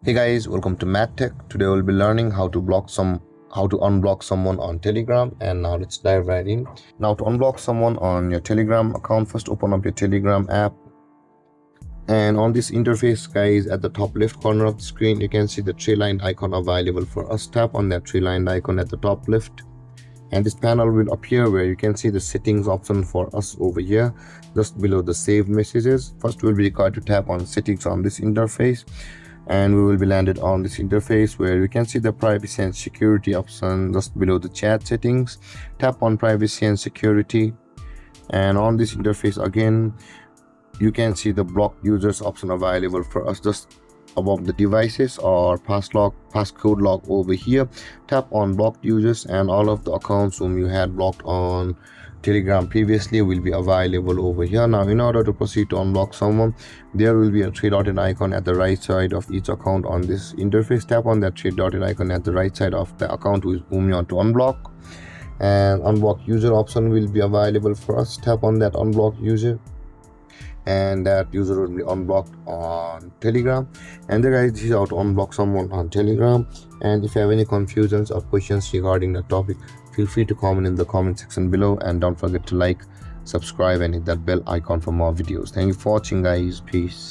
Hey guys, welcome to Matt Tech. Today we'll be learning how to unblock someone on Telegram, and now let's dive right in. Now to unblock someone on your Telegram account, first open up your Telegram app. And on this interface, guys, at the top left corner of the screen, you can see the three-line icon available for us. Tap on that three-line icon at the top left, and this panel will appear where you can see the settings option for us over here, just below the saved messages. First, we'll be required to tap on settings on this interface, and we will be landed on this interface where you can see the privacy and security option just below the chat settings. Tap on privacy and security, and on this interface again you can see the block users option available for us just above the devices or passcode lock over here. Tap on blocked users, and all of the accounts whom you had blocked on Telegram previously will be available over here. Now in order to proceed to unblock someone, there will be a three-dotted icon at the right side of each account on this interface. Tap on that three-dotted icon at the right side of the account whom you want to unblock, and unblock user option will be available for us. Tap on that unblock user, and that user will be unblocked on Telegram. And the guys, this is how to unblock someone on Telegram. And if you have any confusions or questions regarding the topic, feel free to comment in the comment section below, and don't forget to like, subscribe, and hit that bell icon for more videos. Thank you for watching, guys. Peace.